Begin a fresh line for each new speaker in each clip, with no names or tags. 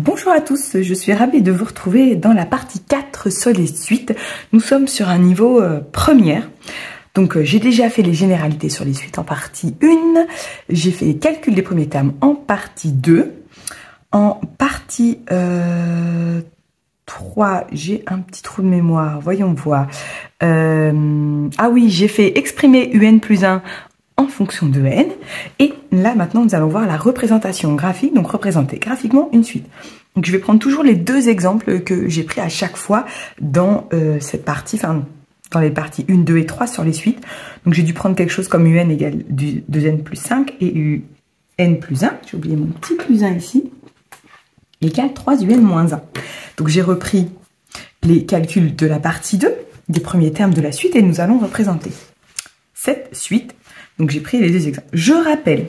Bonjour à tous, je suis ravie de vous retrouver dans la partie 4 sur les suites. Nous sommes sur un niveau première. Donc j'ai déjà fait les généralités sur les suites en partie 1. J'ai fait les calculs des premiers termes en partie 2. En partie 3, j'ai un petit trou de mémoire, voyons voir. Ah oui, j'ai fait exprimer UN plus 1 en fonction de n. Et là, maintenant, nous allons voir la représentation graphique, donc représenter graphiquement une suite. Donc, je vais prendre toujours les deux exemples que j'ai pris à chaque fois dans cette partie, enfin, dans les parties 1, 2 et 3 sur les suites. Donc, j'ai dû prendre quelque chose comme UN égale 2n plus 5 et UN plus 1. J'ai oublié mon petit plus 1 ici, égale 3UN moins 1. Donc, j'ai repris les calculs de la partie 2, des premiers termes de la suite, et nous allons représenter cette suite. Donc, j'ai pris les deux exemples. Je rappelle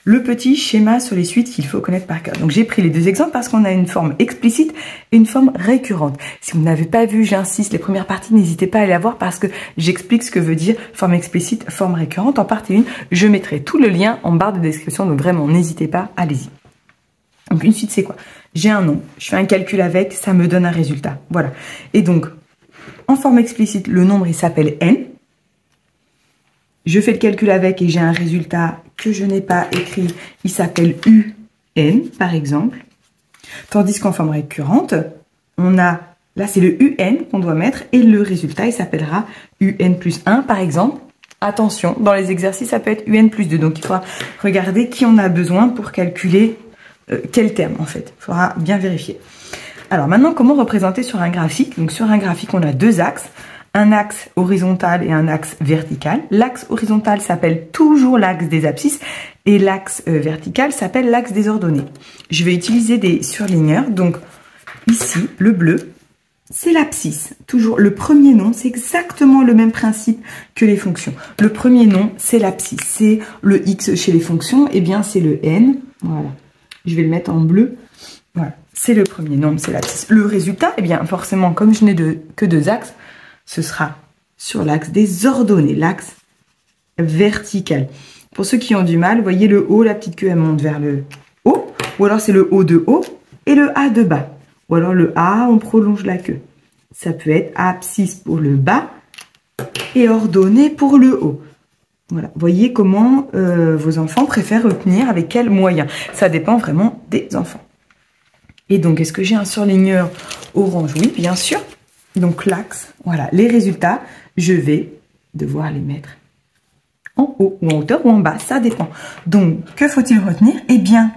le petit schéma sur les suites qu'il faut connaître par cœur. Donc, j'ai pris les deux exemples parce qu'on a une forme explicite et une forme récurrente. Si vous n'avez pas vu, j'insiste, les premières parties, n'hésitez pas à aller la voir parce que j'explique ce que veut dire forme explicite, forme récurrente. En partie 1, je mettrai tout le lien en barre de description. Donc, vraiment, n'hésitez pas, allez-y. Donc, une suite, c'est quoi? J'ai un nom, je fais un calcul avec, ça me donne un résultat. Voilà. Et donc, en forme explicite, le nombre, il s'appelle n. Je fais le calcul avec et j'ai un résultat que je n'ai pas écrit. Il s'appelle UN, par exemple. Tandis qu'en forme récurrente, on a, là c'est le UN qu'on doit mettre et le résultat, il s'appellera UN plus 1, par exemple. Attention, dans les exercices, ça peut être UN plus 2. Donc, il faudra regarder qui on a besoin pour calculer quel terme, en fait. Il faudra bien vérifier. Alors, maintenant, comment représenter sur un graphique? Donc, sur un graphique, on a deux axes. Un axe horizontal et un axe vertical. L'axe horizontal s'appelle toujours l'axe des abscisses et l'axe vertical s'appelle l'axe des ordonnées. Je vais utiliser des surligneurs. Donc ici, le bleu, c'est l'abscisse. Toujours le premier nom, c'est exactement le même principe que les fonctions. Le premier nom, c'est l'abscisse. C'est le x chez les fonctions, et bien c'est le n. Voilà. Je vais le mettre en bleu. Voilà. C'est le premier nom, c'est l'abscisse. Le résultat, eh bien forcément, comme je n'ai que deux axes, ce sera sur l'axe des ordonnées, l'axe vertical. Pour ceux qui ont du mal, vous voyez le haut, la petite queue, elle monte vers le haut. Ou alors c'est le haut de haut et le A de bas. Ou alors le A, on prolonge la queue. Ça peut être abscisse pour le bas et ordonnée pour le haut. Voilà. Voyez comment vos enfants préfèrent retenir avec quels moyens. Ça dépend vraiment des enfants. Et donc, est-ce que j'ai un surligneur orange? Oui, bien sûr. Donc l'axe, voilà, les résultats, je vais devoir les mettre en haut ou en hauteur ou en bas, ça dépend. Donc, que faut-il retenir? Eh bien,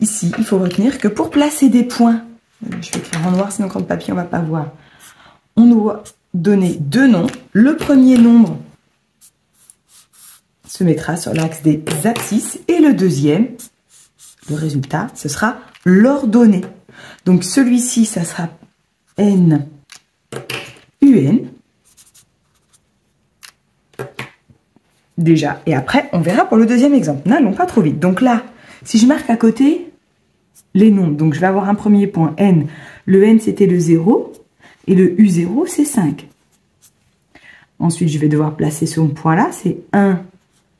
ici, il faut retenir que pour placer des points, je vais écrire en noir, sinon quand le papier, on ne va pas voir. On doit donner deux noms. Le premier nombre se mettra sur l'axe des abscisses et le deuxième, le résultat, ce sera l'ordonnée. Donc celui-ci, ça sera n UN. Déjà. Et après, on verra pour le deuxième exemple. N'allons pas trop vite. Donc là, si je marque à côté les nombres, donc je vais avoir un premier point n. Le n, c'était le 0. Et le U0, c'est 5. Ensuite, je vais devoir placer ce point-là. C'est 1,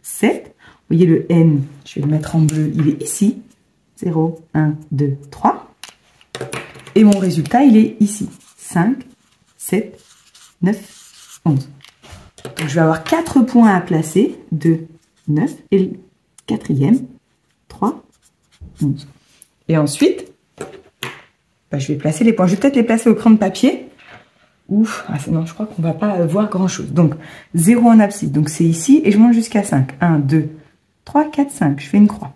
7. Vous voyez le n, je vais le mettre en bleu. Il est ici. 0, 1, 2, 3. Et mon résultat, il est ici. 5, 7, 9, 11. Donc, je vais avoir 4 points à placer. 2, 9. Et le quatrième, 3, 11. Et ensuite, je vais placer les points. Je vais peut-être les placer au crayon de papier. Ouf, non, je crois qu'on ne va pas voir grand-chose. Donc, 0 en abscisse. Donc, c'est ici. Et je monte jusqu'à 5. 1, 2, 3, 4, 5. Je fais une croix.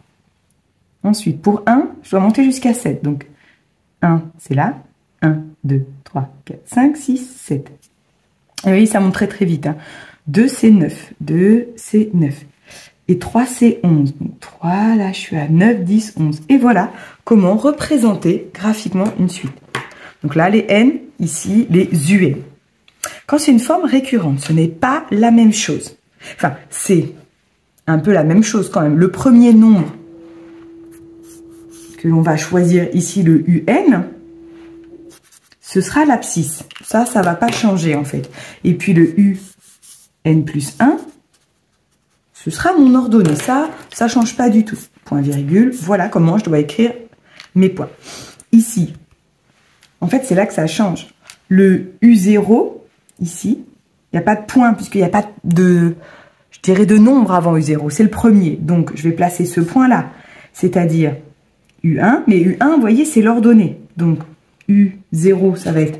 Ensuite, pour 1, je dois monter jusqu'à 7. Donc, 1, c'est là. 1, 2, 3, 4, 5, 6, 7. Et vous voyez, ça monte très très vite. 2, c'est 9. 2, c'est 9. Et 3, c'est 11. Donc 3, là, je suis à 9, 10, 11. Et voilà comment représenter graphiquement une suite. Donc là, les N, ici, les UN. Quand c'est une forme récurrente, ce n'est pas la même chose. Enfin, c'est un peu la même chose quand même. Le premier nombre que l'on va choisir ici, le UN, ce sera l'abscisse. Ça ne va pas changer en fait. Et puis le UN plus 1, ce sera mon ordonnée. Ça ne change pas du tout. Point virgule, voilà comment je dois écrire mes points. ici, en fait, c'est là que ça change. Le U0, ici, il n'y a pas de point, puisqu'il n'y a pas de, je dirais, de nombre avant U0. C'est le premier. Donc, je vais placer ce point-là, c'est-à-dire U1. Mais U1, vous voyez, c'est l'ordonnée. Donc, U0, ça va être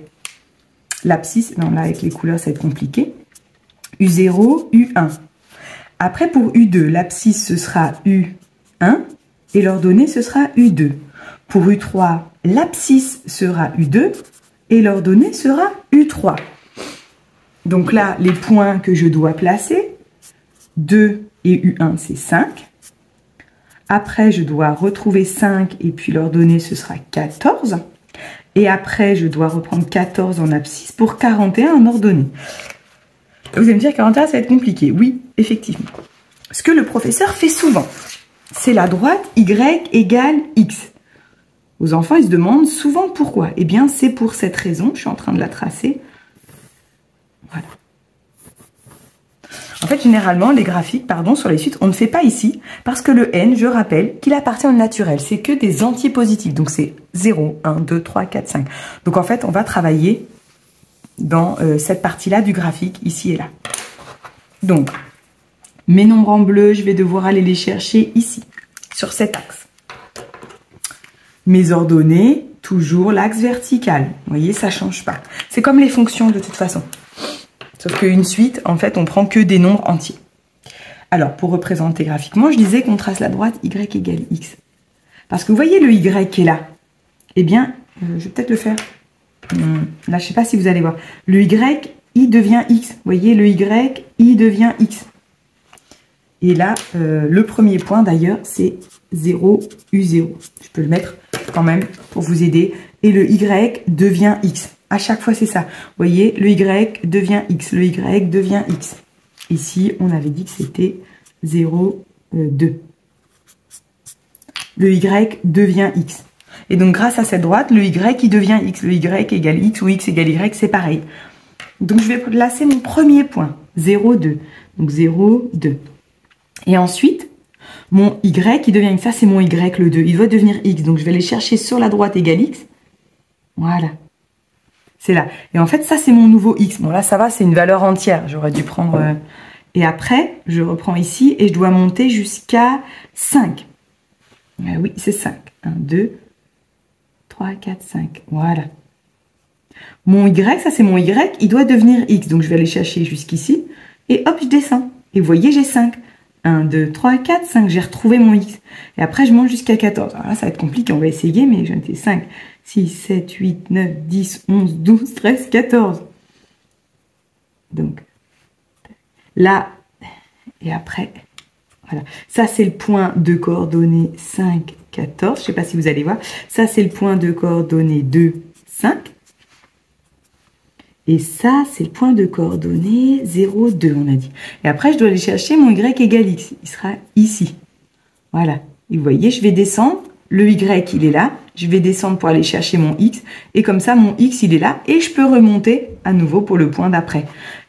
l'abscisse. Non, là, avec les couleurs, ça va être compliqué. U0, U1. Après, pour U2, l'abscisse, ce sera U1 et l'ordonnée, ce sera U2. Pour U3, l'abscisse sera U2 et l'ordonnée sera U3. Donc là, les points que je dois placer, 2 et U1, c'est 5. Après, je dois retrouver 5 et puis l'ordonnée, ce sera 14. Et après, je dois reprendre 14 en abscisse pour 41 en ordonnée. Vous allez me dire 41, ça va être compliqué. Oui, effectivement. Ce que le professeur fait souvent, c'est la droite Y égale X. Aux enfants, ils se demandent souvent pourquoi. Eh bien, c'est pour cette raison. Je suis en train de la tracer. Voilà. En fait, généralement, les graphiques, sur les suites, on ne fait pas ici, parce que le n, je rappelle, qu'il appartient au naturel. C'est que des entiers positifs. Donc, c'est 0, 1, 2, 3, 4, 5. Donc, en fait, on va travailler dans cette partie-là du graphique, ici et là. Donc, mes nombres en bleu, je vais devoir aller les chercher ici, sur cet axe. Mes ordonnées, toujours l'axe vertical. Vous voyez, ça ne change pas. C'est comme les fonctions de toute façon. Sauf qu'une suite, en fait, on prend que des nombres entiers. Alors, pour représenter graphiquement, je disais qu'on trace la droite Y égale X. Parce que vous voyez le Y qui est là. Eh bien, je vais peut-être le faire. Là, je ne sais pas si vous allez voir. Le Y, I devient X. Vous voyez, le Y, I devient X. Et là, le premier point, d'ailleurs, c'est 0, U0. Je peux le mettre quand même pour vous aider. Et le Y devient X. À chaque fois, c'est ça. Vous voyez, le Y devient X. Le Y devient X. Ici, on avait dit que c'était 0, 2. Le Y devient X. Et donc, grâce à cette droite, le Y qui devient X. Le Y égale X ou X égale Y, c'est pareil. Donc, je vais placer mon premier point. 0, 2. Donc, 0, 2. Et ensuite, mon Y qui devient X. Ça, c'est mon Y, le 2. Il doit devenir X. Donc, je vais aller chercher sur la droite égale X. Voilà. C'est là. Et en fait, ça, c'est mon nouveau X. Bon, là, ça va, c'est une valeur entière. J'aurais dû prendre... Et après, je reprends ici et je dois monter jusqu'à 5. Oui, c'est 5. 1, 2, 3, 4, 5. Voilà. Mon Y, ça, c'est mon Y. Il doit devenir X. Donc, je vais aller chercher jusqu'ici. Et hop, je descends. Et vous voyez, j'ai 5. 1, 2, 3, 4, 5. J'ai retrouvé mon X. Et après, je monte jusqu'à 14. Alors là, ça va être compliqué. On va essayer, mais j'en étais 5. 6, 7, 8, 9, 10, 11, 12, 13, 14. Donc, là, et après, voilà. Ça, c'est le point de coordonnées 5, 14. Je ne sais pas si vous allez voir. Ça, c'est le point de coordonnées 2, 5. Et ça, c'est le point de coordonnées 0, 2, on a dit. Et après, je dois aller chercher mon Y égale X. Il sera ici. Voilà. Et vous voyez, je vais descendre. Le Y, il est là. Je vais descendre pour aller chercher mon X. Et comme ça, mon X, il est là. Et je peux remonter à nouveau pour le point d'après.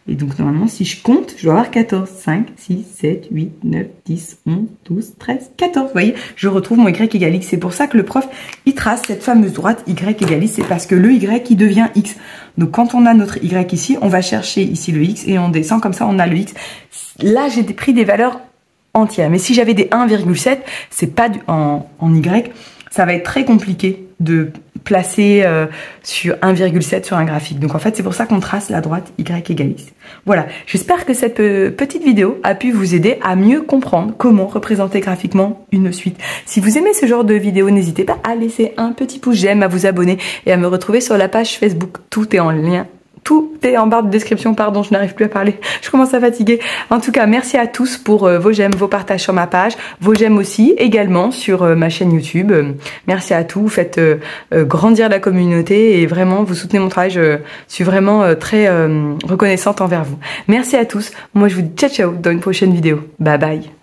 Et donc, normalement, si je compte, je dois avoir 14. 5, 6, 7, 8, 9, 10, 11, 12, 13, 14. Vous voyez, je retrouve mon Y égale X. C'est pour ça que le prof, il trace cette fameuse droite Y égale X. C'est parce que le Y, il devient X. Donc, quand on a notre Y ici, on va chercher ici le X et on descend. Comme ça, on a le X. Là, j'ai pris des valeurs entières. Mais si j'avais des 1,7, c'est pas en Y, ça va être très compliqué de placer sur 1,7 sur un graphique. Donc en fait, c'est pour ça qu'on trace la droite Y égale X. Voilà, j'espère que cette petite vidéo a pu vous aider à mieux comprendre comment représenter graphiquement une suite. Si vous aimez ce genre de vidéo, n'hésitez pas à laisser un petit pouce j'aime, à vous abonner et à me retrouver sur la page Facebook. Tout est en lien. Tout est en barre de description, pardon, je n'arrive plus à parler, je commence à fatiguer. En tout cas, merci à tous pour vos j'aime, vos partages sur ma page, vos j'aime aussi également sur ma chaîne YouTube. Merci à tous, vous faites grandir la communauté et vraiment, vous soutenez mon travail, je suis vraiment très reconnaissante envers vous. Merci à tous, moi je vous dis ciao ciao dans une prochaine vidéo. Bye bye.